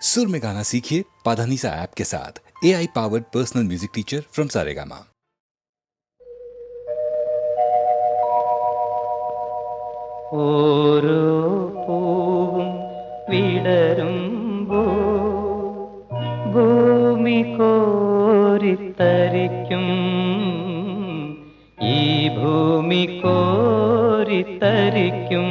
सुर में गाना सीखिए पाधानीसा ऐप के साथ। AI powered personal music teacher from Saregama. ഓരോ പൂവും വിടരുമ്പോ ഭൂമി കോരിത്തരിക്കും, ഈ ഭൂമി കോരിത്തരിക്കും.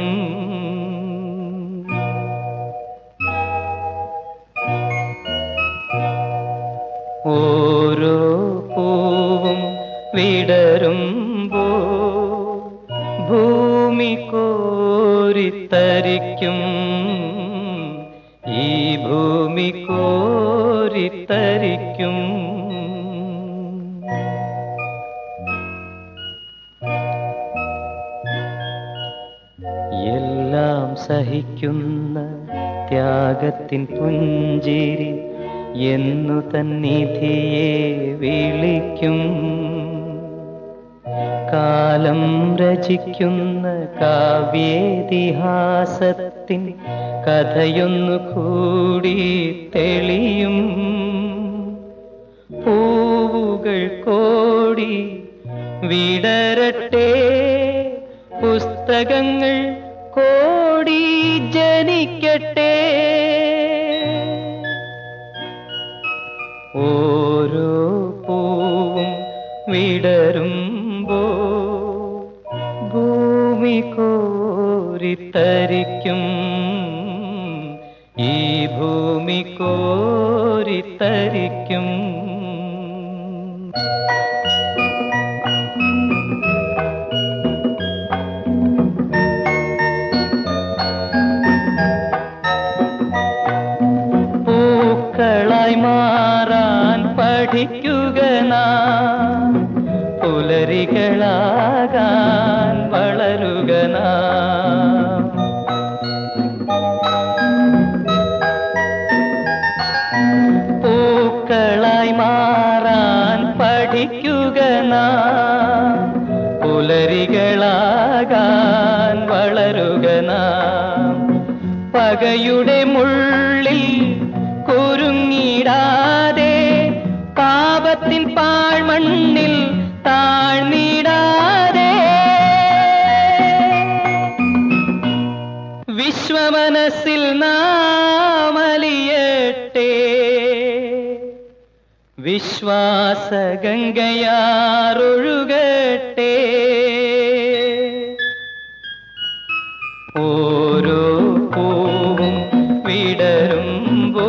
ഓരോ പൂവും വിടരുമ്പോ ഭൂമി കോരിത്തരിക്കും, ഈ ഭൂമി കോരിത്തരിക്കും. എല്ലാം സഹിക്കുന്ന ത്യാഗത്തിൻ പുഞ്ചിരി എന്നു തന്നിധിയെ വിളിക്കും. കാലം രചിക്കുന്ന കാവ്യേതിഹാസത്തിൻ കഥയൊന്നു കൂടി തെളിയും. പൂവുകൾ കോടി വിടരട്ടെ, പുസ്തകങ്ങൾ കോടി ജനിക്കട്ടെ. ഓരോ പൂവും വിടരുമ്പോ ഭൂമി കോരിത്തരിക്കും, ഈ ഭൂമി കോരിത്തരിക്കും. പൂക്കളായി മാറാൻ പഠിക്കുക നാം, പുലരികളാകാൻ വളരുക നാം. പൂക്കളായി മാറാൻ പഠിക്കുക നാം, പുലരികളാകാൻ വളരുക നാം. പകയുടെ മുള്ളിൽ കുരുങ്ങിടാതെ, പാപത്തിൻ പാഴ്മണ്ണിൽ താഴ്ന്നിടാതെ, വിശ്വമനസ്സിൽ നാം അലിയട്ടെ, വിശ്വാസഗംഗയാറൊഴുകട്ടെ. ഓരോ പൂവും വിടരുമ്പോ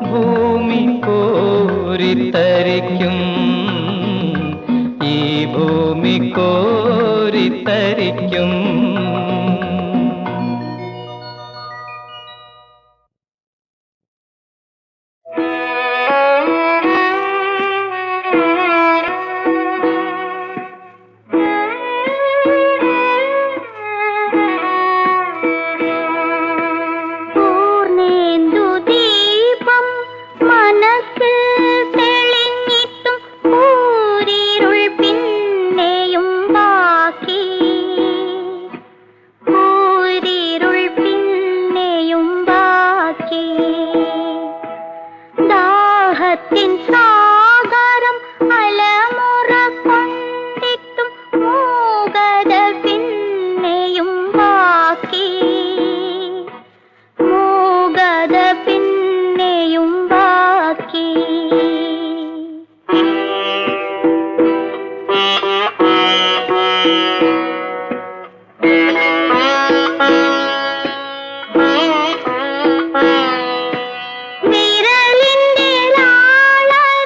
ഭൂമി കോരിത്തരിക്കും, ഈ ഭൂമി കോരിത്തരിക്കും. വിരലിന്റെ ലാളന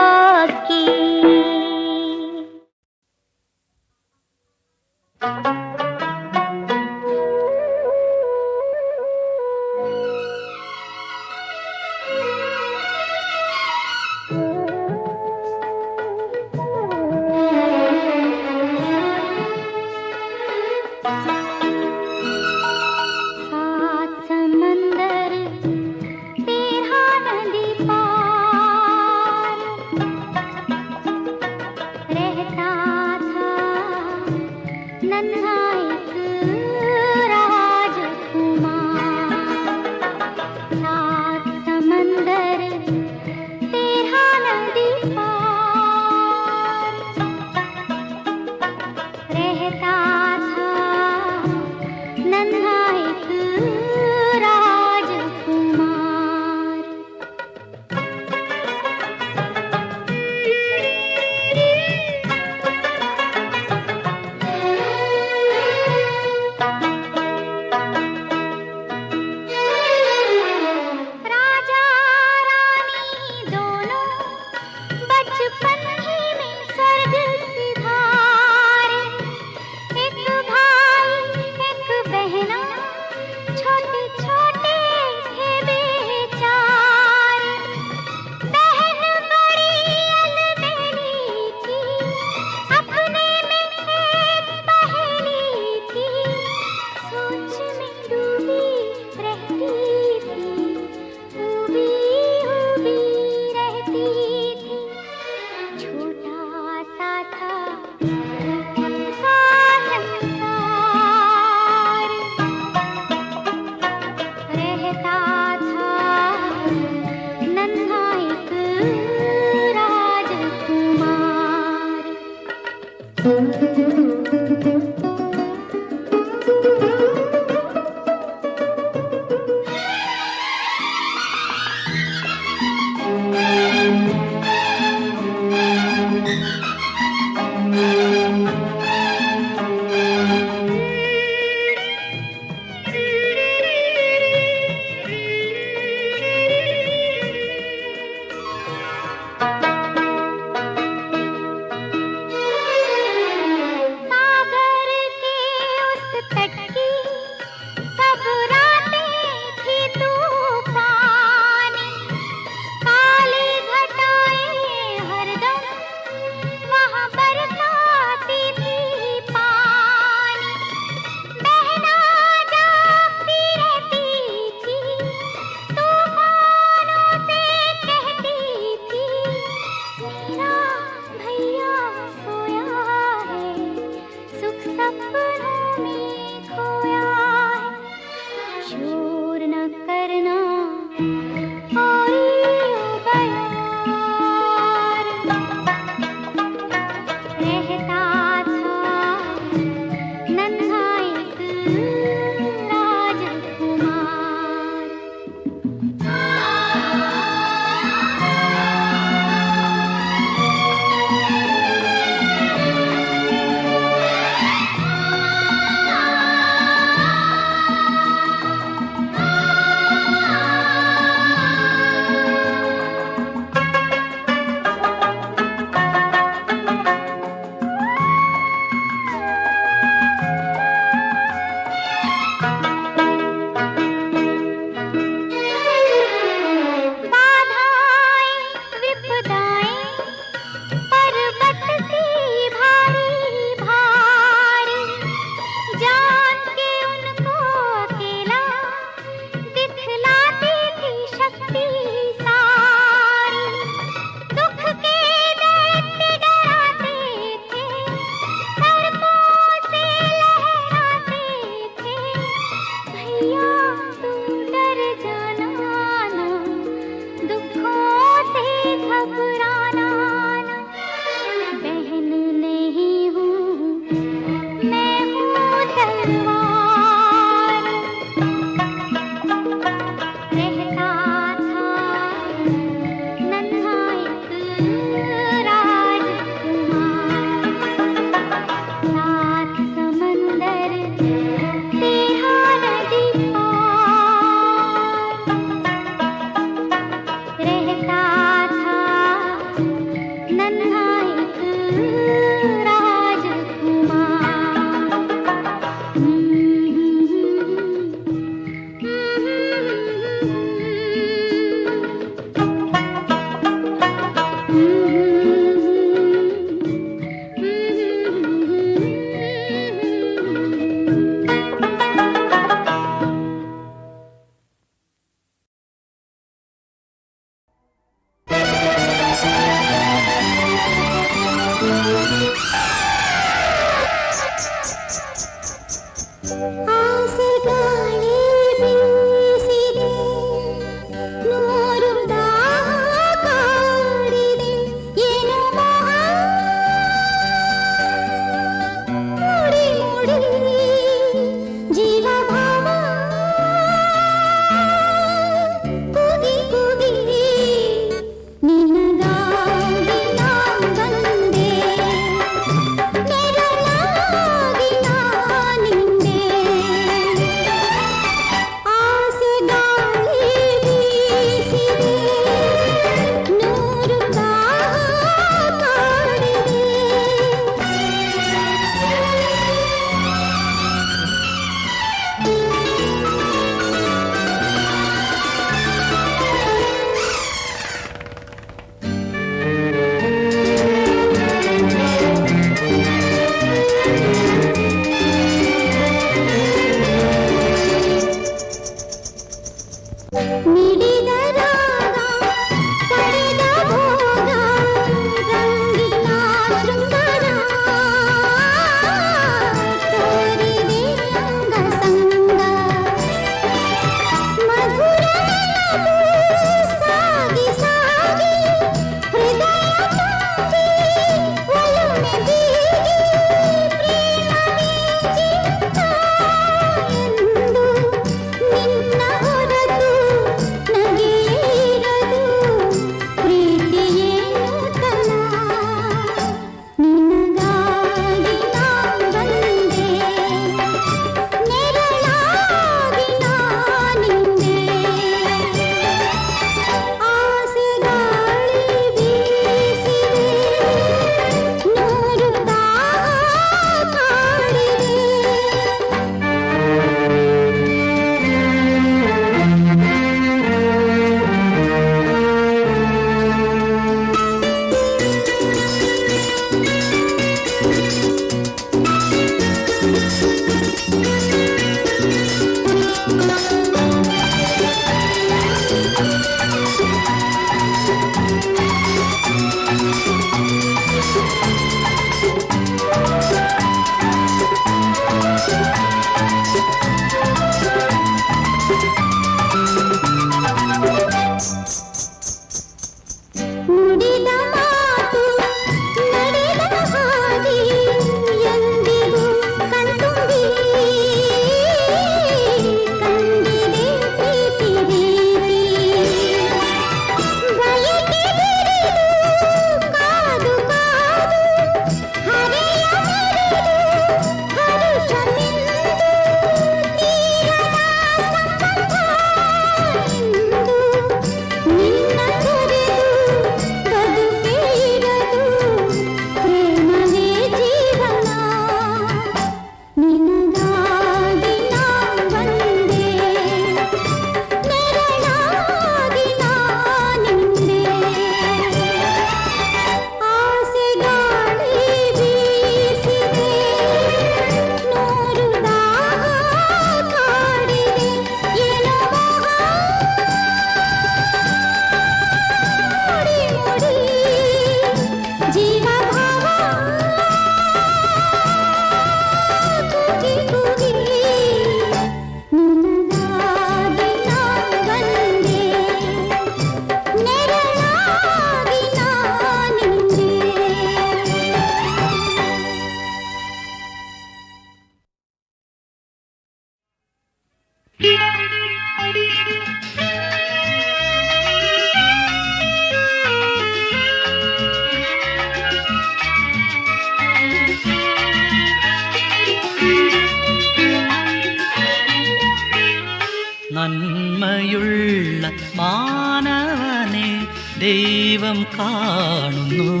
നന്മയുള്ള മാനവനെ ദൈവം കാണുന്നു.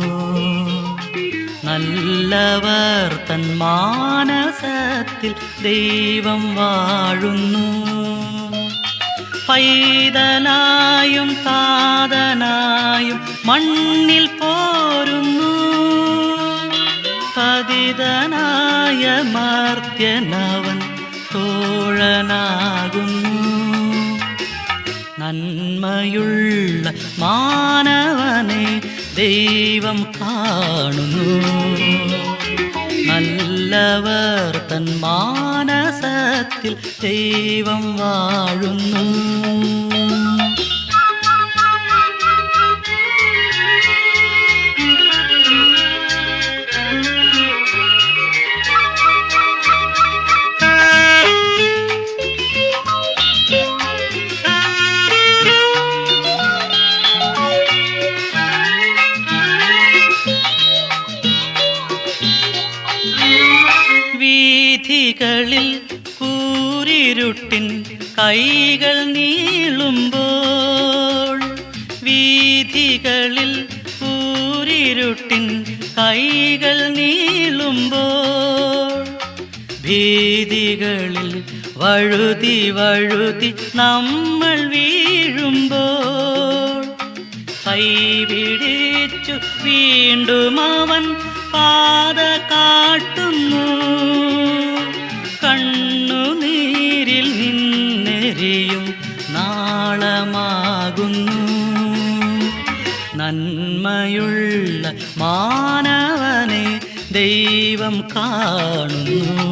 നല്ലവർ തൻ മാനസത്തിൽ ദൈവം വാഴുന്നു. പൈതനായും താതനായും മണ്ണിൽ പോരുന്നു. പതിതനായ മർത്യനവൻ തോഴനാകുന്നു. നന്മയുള്ള മാനവനെ ദൈവം കാണുന്നു. നല്ല നല്ലവർ തൻ മാനസത്തിൽ ദൈവം വാഴുന്നു. വീഥികളിൽ കൂരിരുട്ടിൻ കൈകൾ നീളുമ്പോൾ, വീഥികളിൽ കൂരിരുട്ടിൻ കൈകൾ നീളുമ്പോൾ, ഭീതികളിൽ വഴുതി വഴുതി നമ്മൾ വീഴുമ്പോൾ, കൈപിടിച്ചു വീണ്ടും അവൻ പാത കാട്ടുന്നു. കണ്ണുനീരിൽ നിന്നെരിയും നാളമാകുന്നു. നന്മയുള്ള മാനവനെ ദൈവം കാണുന്നു.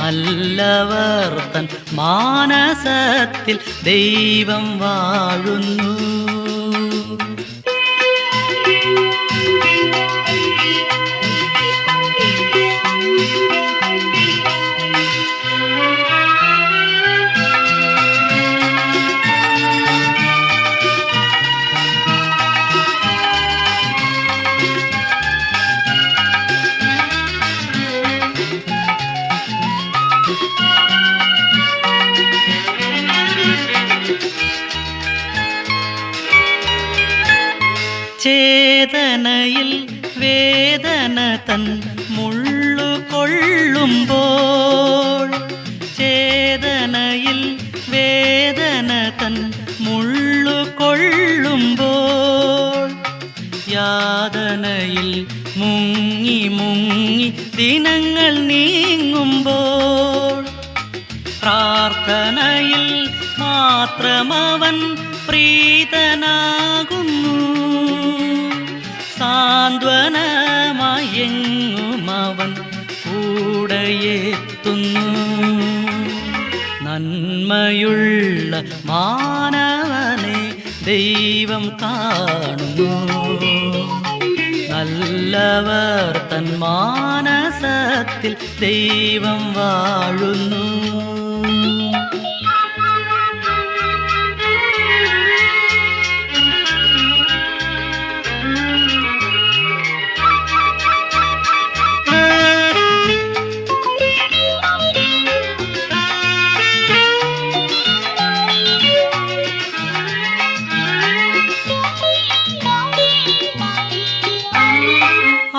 നല്ലവർ തൻ മാനസത്തിൽ ദൈവം വാഴുന്നു. ചേതനയിൽ വേദന തൻ മുള്ളു കൊള്ളുമ്പോൾ, ചേതനയിൽ വേദന തൻ മുള്ളു കൊള്ളുമ്പോൾ, യാതനയിൽ മുങ്ങി മുങ്ങി ദിനങ്ങൾ നീങ്ങുമ്പോൾ, പ്രാർത്ഥനയിൽ മാത്രമവൻ പ്രീതനാകുന്നു. സാന്ത്വനമായെങ്ങും അവൻ കൂടെയെത്തുന്നു. നന്മയുള്ള മാനവനെ ദൈവം കാണുന്നു. നല്ലവർ തൻ മാനസത്തിൽ ദൈവം വാഴുന്നു.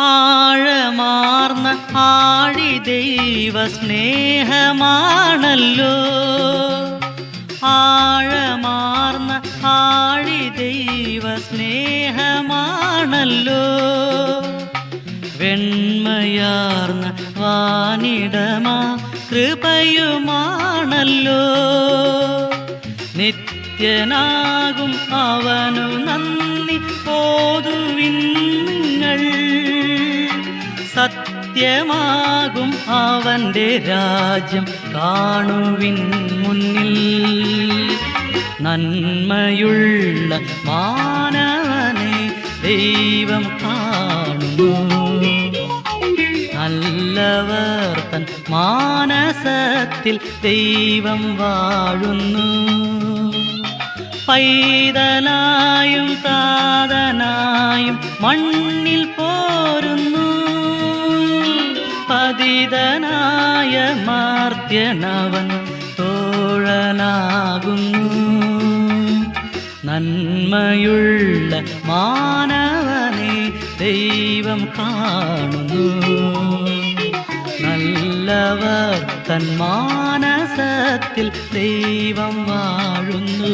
ആഴമാർന്ന ആഴി ദൈവ സ്നേഹമാണല്ലോ, ആഴമാർന്ന ആഴി ദൈവ സ്നേഹമാണല്ലോ, വെണ്മയാർന്ന വാനിടമാ കൃപയുമാണല്ലോ. നിത്യനാകും അവനു നന്ദി പോതുവിൻ നിങ്ങൾ, സത്യമാകും അവൻ്റെ രാജ്യം കാണുവിൻ മുന്നിൽ. നന്മയുള്ള മാനവനെ ദൈവം കാണുന്നു. നല്ലവർ തൻ മാനസത്തിൽ ദൈവം വാഴുന്നു. പൈതലായും താതനായും മണ്ണിൽ പോരുന്നു. പതിതനായ മാർത്യനവൻ തോഴനാകുന്നു. നന്മയുള്ള മാനവനെ ദൈവം കാണുന്നു. നല്ലവർ തൻ മാനസത്തിൽ ദൈവം വാഴുന്നു.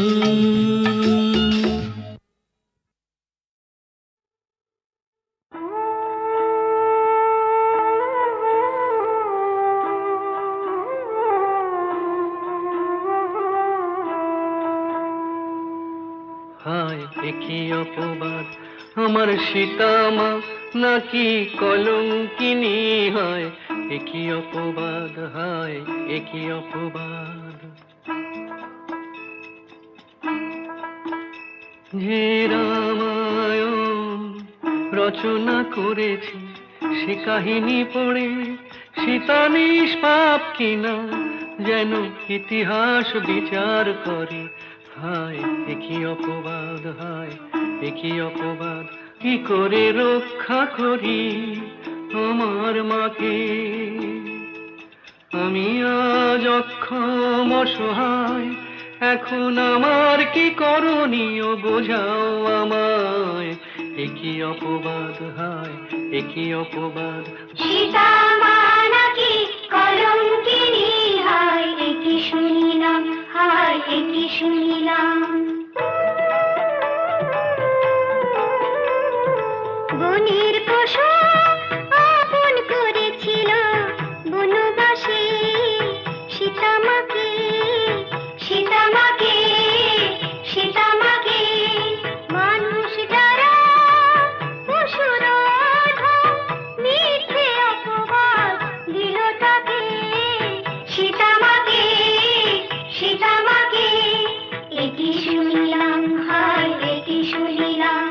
হায় এ কি অপবাদ, আমার সীতামা নাকি কলঙ্কিনী হয়, একই অপবাদ হয়, একই অপবাদ। যে রামায়ণ রচনা করেছি, সে কাহিনী পড়ে সীতা নিষ্পাপ কিনা যেন ইতিহাস বিচার করে। হায় একই অপবাদ, হায় একই অপবাদ। কি করে রক্ষা করি আমার মাকে? আমি আজ অক্ষম অসহায়, এখন আমার কি করণীয় বোঝাও আমায়। একই অপবাদ, হায় একই অপবাদ। সীতা মা নাকি কলঙ্কিনী হয়, একই শুনিলাম, হায় একই শুনিলাম। বনের পশু আপন করেছিল বনবাসে সীতামাকে, সীতামাকে, সীতামাকে। মানুষ যারা পশুর মিথ্যে অপবাদ দিল তাকে, সীতামাকে, সীতামাকে। একই শুনিলাম, হায় একই শুনিলাম।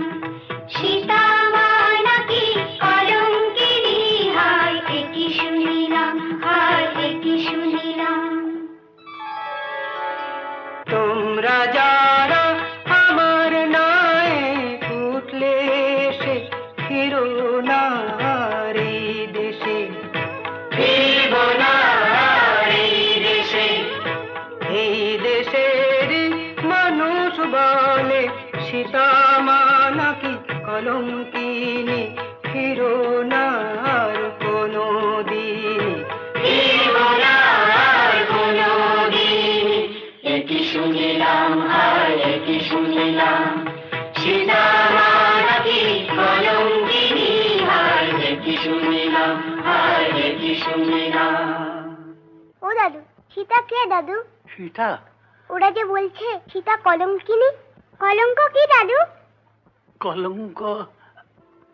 সীতা মা নাকি কলঙ্কিনী হয়, একই শুনিলাম, হায় একই শুনিলাম। তোমরা যারা আমার নায়ে উঠলে সে ফিরো না আর এই দেশে, ফিরবো না আর এই দেশে। এই দেশের মানুষ বলে সীতা মা নাকি কলঙ্কিনী, ফিরো না আর কোনো দিন, ফিরবো না আর কোনো দিন। একই শুনিলাম, হায় একই শুনিলাম। সীতা মা নাকি কলঙ্কিনী হয়, একই শুনিলাম, হায় একই শুনিলাম। ও দাদু, সীতা কে দাদু? সীতা? ওরা যে বলছে সীতা কলঙ্কিনী, কলঙ্ক কি দাদু? কলঙ্ক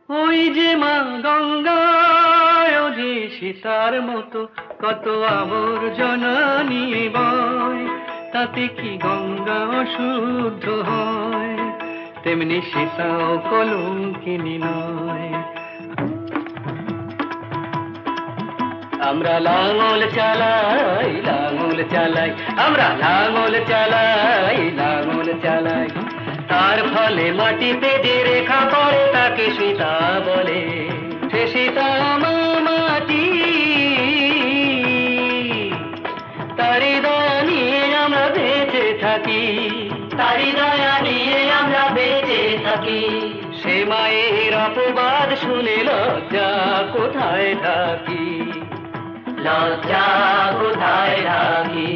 ওই যে মা গঙ্গা, ও যে সীতার মতো কত আবর্জনা নিয়ে বয়, তাতে কি গঙ্গা অশুদ্ধ হয়? তেমনি সীতাও কলঙ্কিনী নয়। আমরা লাঙল চালাই, লাঙল চালাই, আমরা লাঙল চালাই, লাঙল চালাই। তার ফলে মাটিতে যে রেখা পড়ে তাকে সীতা বলে, সে সীতা মাটি। তারি দয়া নিয়ে আমরা বেঁচে থাকি, তারি দয়া নিয়ে আমরা বেঁচে থাকি। সে মায়ের অপবাদ শুনে লজ্জা কোথায় থাকি, লজ্জা কোথায় থাকি।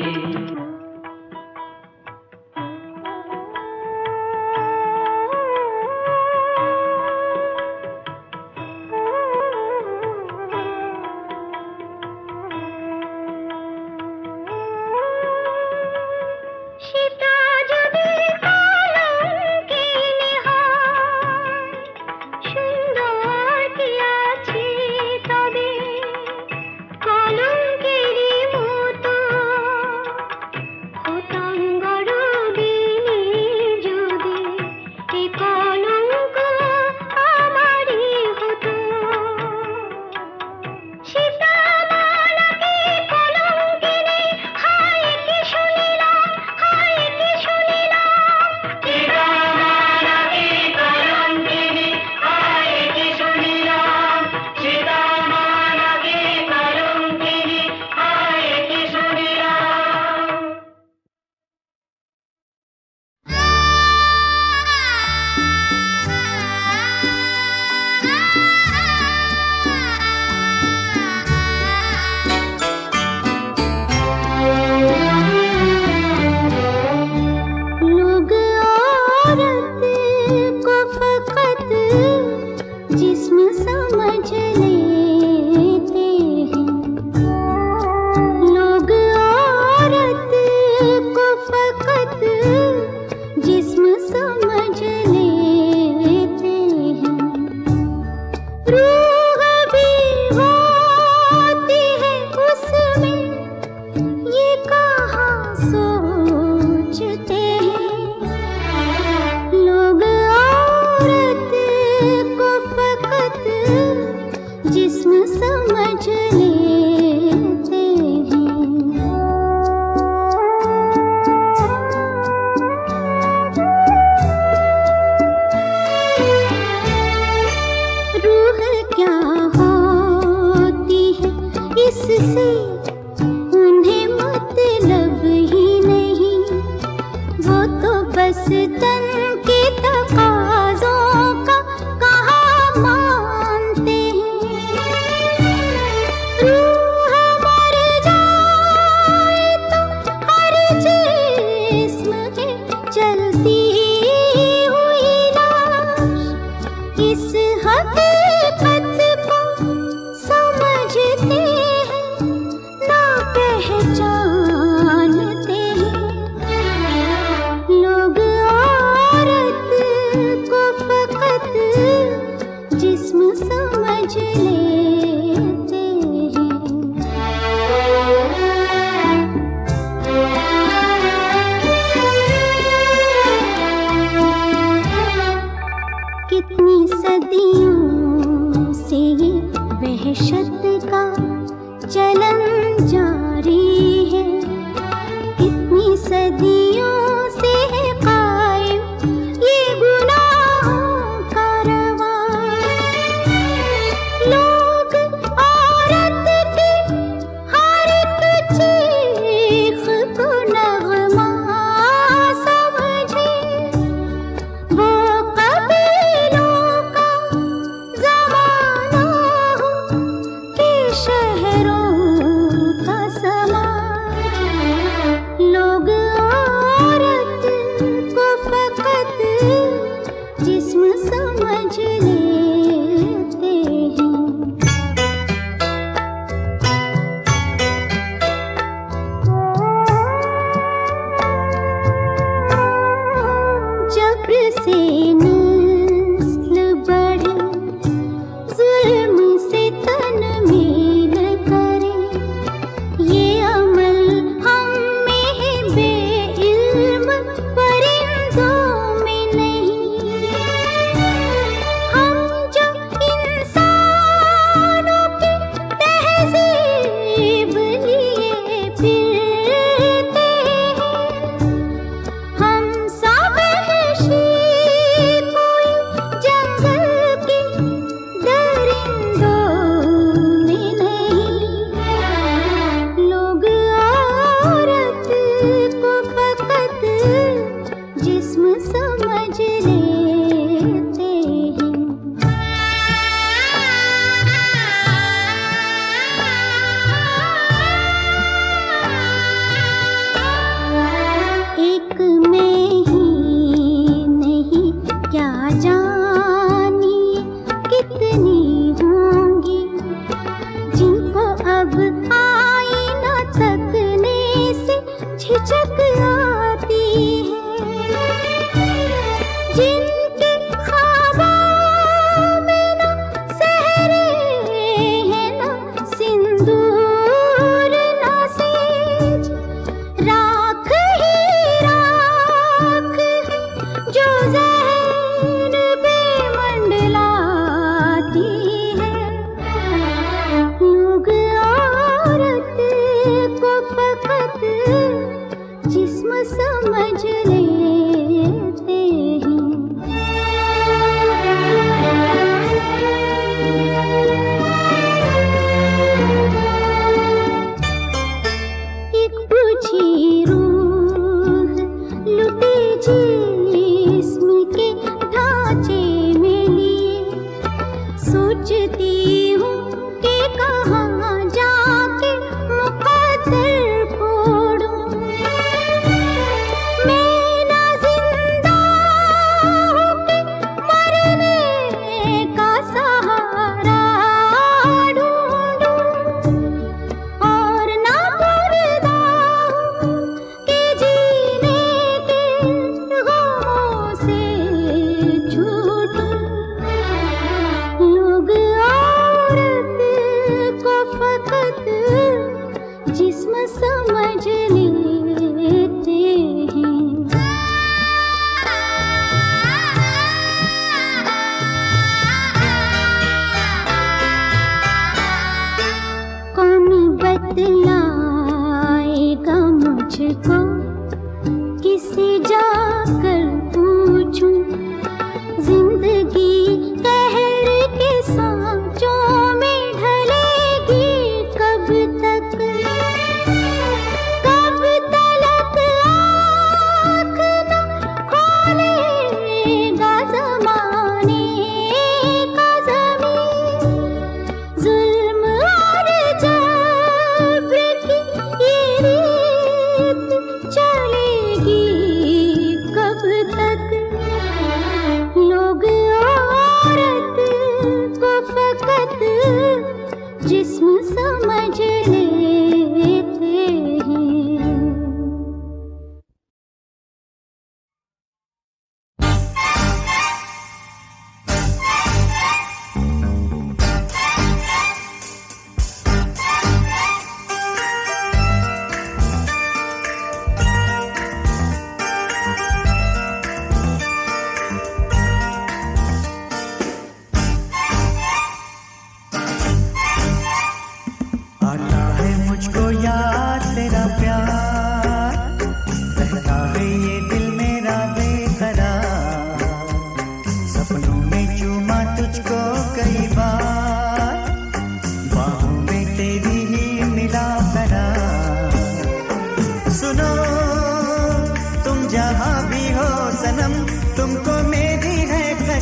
সীতা যদি কলঙ্কিনী হয়, সুন্দর কি আছে তবে? কলঙ্কেরই মতো बस तन के तकाज़ों का कहाँ मानते हैं। रूह मर जाए तो हर जिस्म है चलती हुई लाश। इस हकीकत को समझते हैं ना पहचानते हैं। लोग औरत को फकत जिस्म समझ लेते हैं। कितनी सदियों से ये वहशत का चलन जारी है। कितनी सदियों से है कायम ये गुनाहों का रवाज। लोग औरत की हर एक चीख को नगमा समझे। वो कबीलों का ज़माना हो कि शहरों का समाज। लोग औरत को फकत जिस्म समझ लेते हैं। जब्र से नस्ल बढ़े, जुल्म से तन मेल करे, ये अमल हम में है बेइल्म परिंदों में नहीं। हम जो इंसानों की तहज़ीब लिए फिरते हैं, हम सब वहशी कोई जंगल की दरिंदों में नहीं। लोग औरत को फकत जिस्म समझ लेते हैं। एक में ही नहीं क्या जानिए कितनी होंगी जिनको अब आईना तकने से झिझक आती है। जिनके ख्वाबों में ना सहरे हैं ना सिंदूर ना सेज। राख ही राख है जो ज़हन पे मंडलाती है। लोग औरत को फकत जिस्म समझ लेते हैं। एक पूछी रूह लुटी जिस्म के ढांचे में लिए, सोचती हूँ कि कहाँ जाके मुकद्दर फोड़ूं। मैं ना जिंदा हूँ कि मरने का सहारा ढूंढूं, और ना मुर्दा हूँ कि जीने के गमों से छूटूं। लोग औरत को फकत जिस्म समझ लेते हैं। कौन बतलाएगा मुझको, किसे जाकर पूछूं। जिंदगी कहर के सांचों में ढलेगी कब तक। कब तलक आँख न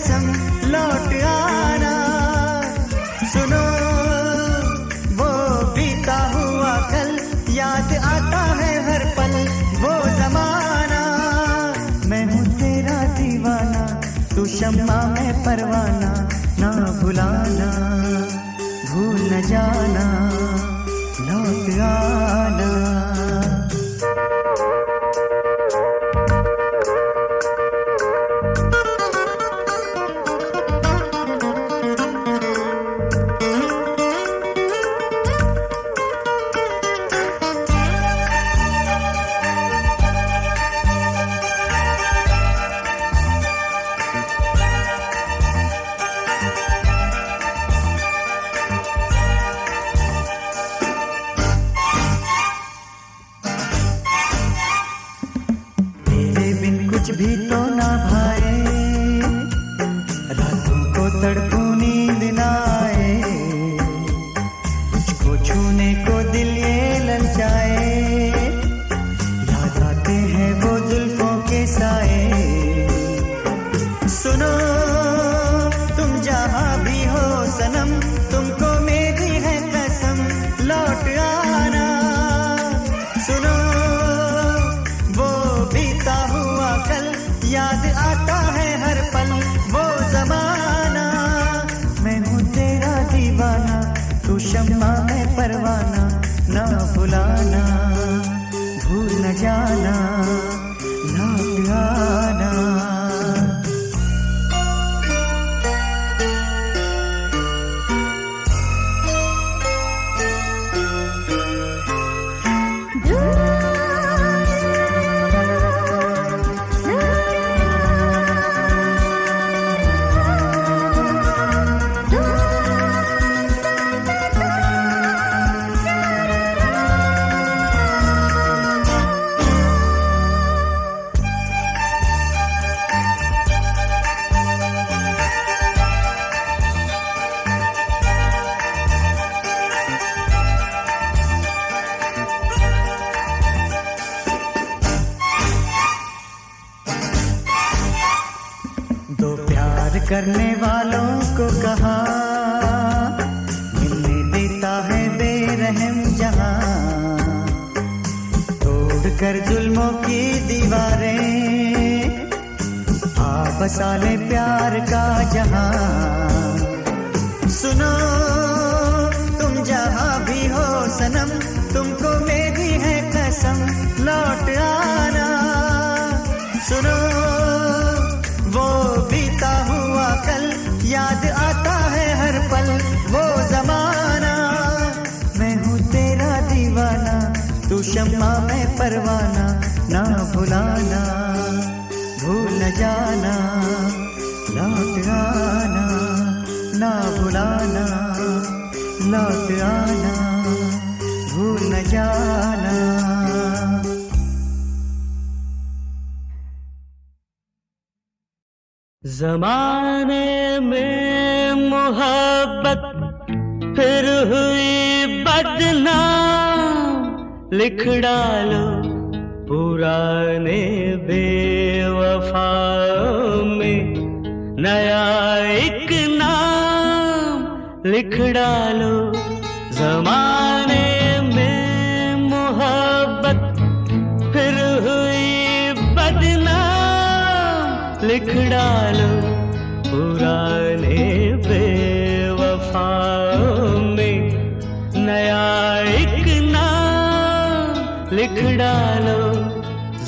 कसम लौट आना। सुनो वो बीता हुआ कल, याद आता है हर पल वो जमाना। मैं हूँ तेरा दीवाना, तू शम्मा मैं परवाना। ना भुलाना, भूल न जाना, लौट आना। कुछ भी तो ना भाए, रातों को तड़पूं नींद ना आए। तुझको छूने को दिल ये ललचाए, याद आते हैं वो जुल्फों के साए। सुनो तुम जहाँ भी हो सनम, तुमको मेरी है कसम लौट आना। सुनो वो बीता हुआ कल, याद आता है हर पल वो जमाना। मैं हूँ तेरा दीवाना, तू शम्मा मैं परवाना। ना भुलाना, भूल न जाना, लौट आना। करने वालों को कहा, मिलने देता है बेरहम जहां। तोड़ कर जुल्मों की दीवारें, आ बसा ले प्यार का जहां। सुनो तुम जहां भी हो सनम, तुमको मेरी है कसम लौट आना। सुनो वो बीता हुआ कल, याद आता है हर पल वो जमाना। मैं हूँ तेरा दीवाना, तू शम्मा मैं परवाना। ना भुलाना, भूल न जाना, लौट आना। ना भुलाना, लौट आना, भूल न जाना। ज़माने में मोहब्बत फिर हुई बदनाम, लिख डालो पुराने बेवफाओं में नया एक नाम लिख डालो। ज़माने में मोहब्बत फिर हुई बदनाम, लिख डालो पुराने बेवफाओं में नया एक नाम लिख डालो।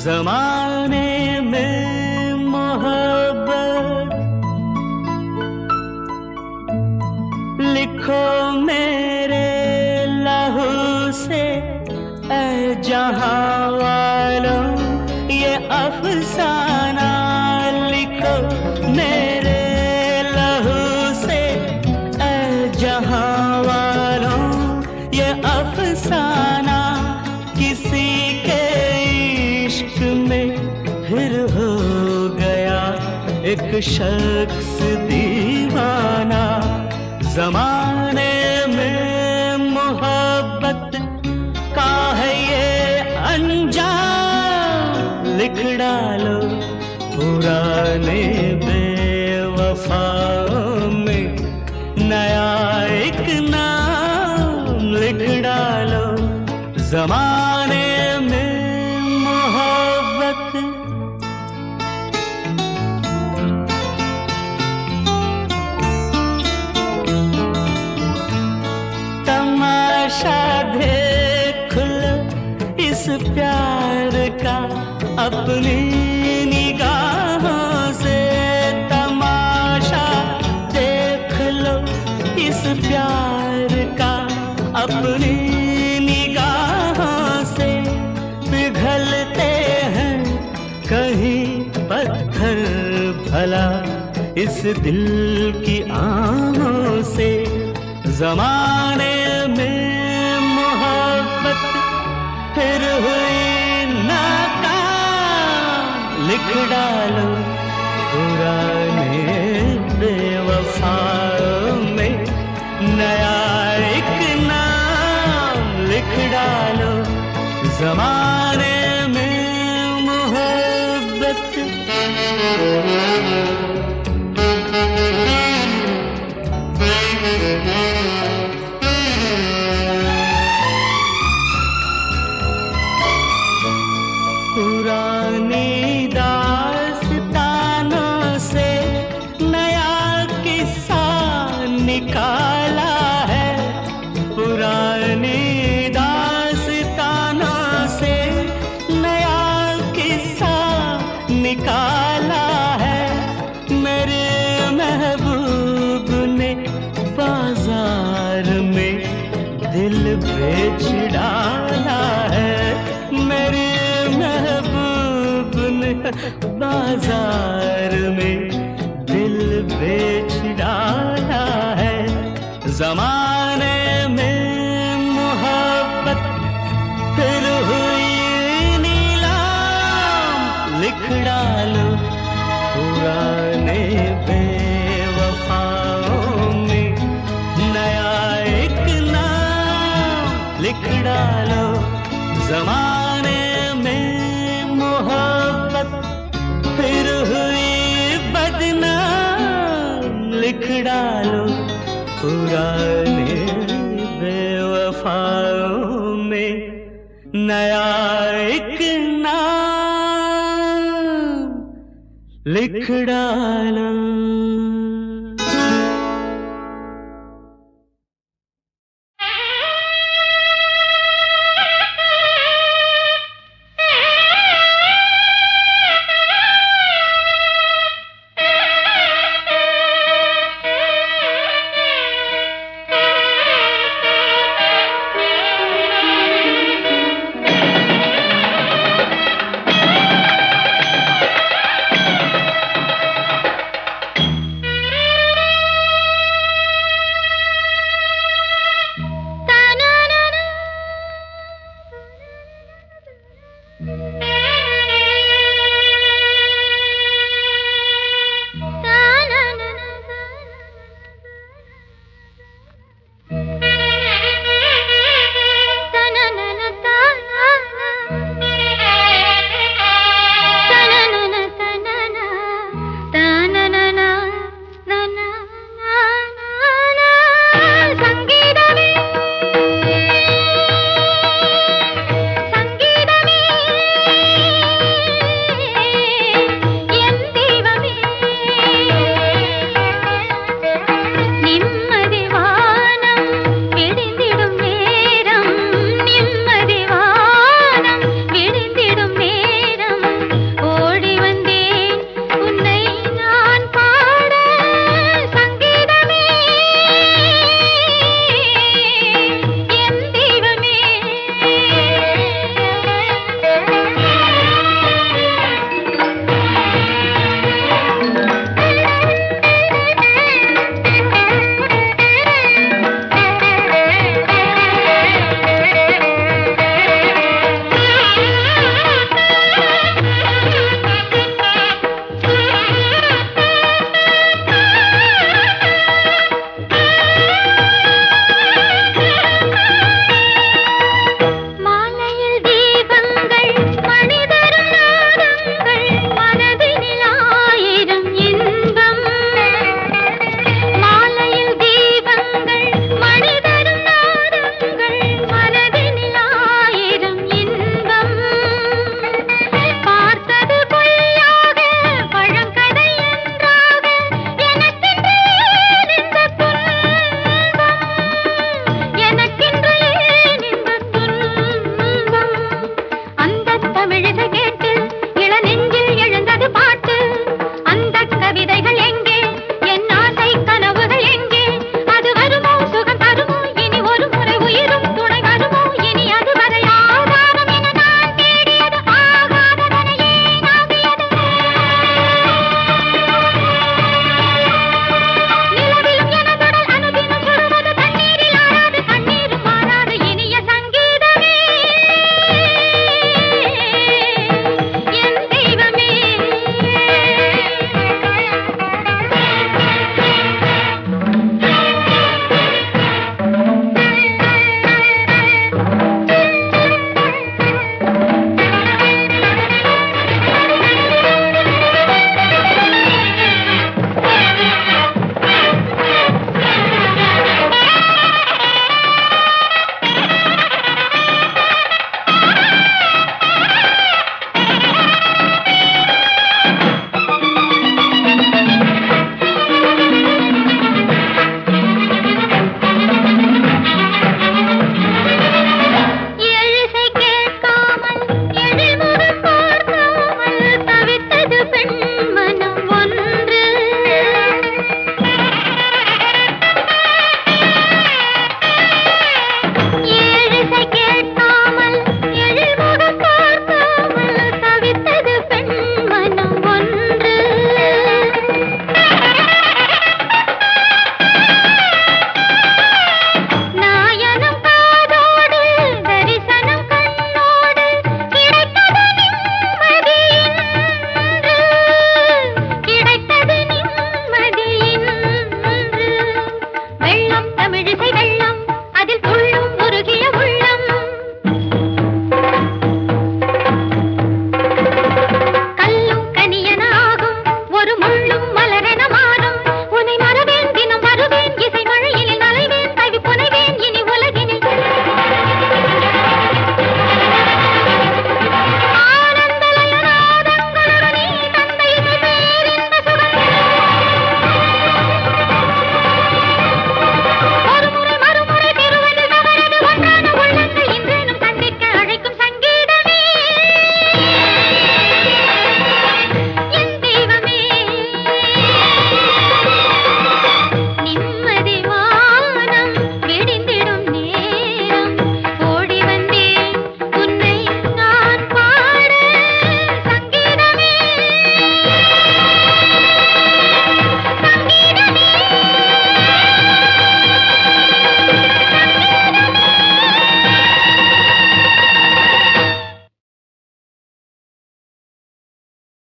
ज़माने में मोहब्बत लिखो मेरे लहू से ऐ जहां वालों ये अफसाना। लिखो मेरे लहू से ऐ जहां वालों ये अफसाना। किसी के इश्क में फिर हो गया एक शख्स दीवाना। ज़माने में मोहब्बत का है ये अंजाम, लिख डालो पुराने बेवफाओं बेवफाओं में नया एक नाम लिख डालो जमाने में मोहब्बत। तमाशा देख लो इस प्यार का अपनी निगाहों से, तमाशा देख लो इस प्यार का अपनी निगाहों से। पिघलते हैं कहीं पत्थर भला इस दिल की आहों से। जमाने में मोहब्बत फिर हुई नाकाम लिख डालो पुराने बेवफाओं में नया एक नाम लिख डालो जमाने में मोहब्बत। पुरानी दास्तानों से नया किस्सा निकाला है, पुरानी दास्तानों से नया किस्सा निकाला है। मेरे महबूब ने बाजार में दिल बेच डाला है, मेरे महबूब ने बाजार में दिल बेच डाला है। जमाने में मोहब्बत फिर हुई नीलाम लिख डालो पुराने बेवफाओं में नया एक नाम लिख डालो जमाने में मोहब्बत फिर हुई बदनाम लिख डालो पुराने बेवफाओं में नया एक नाम लिख डालो। தமிழிசை கேட்டு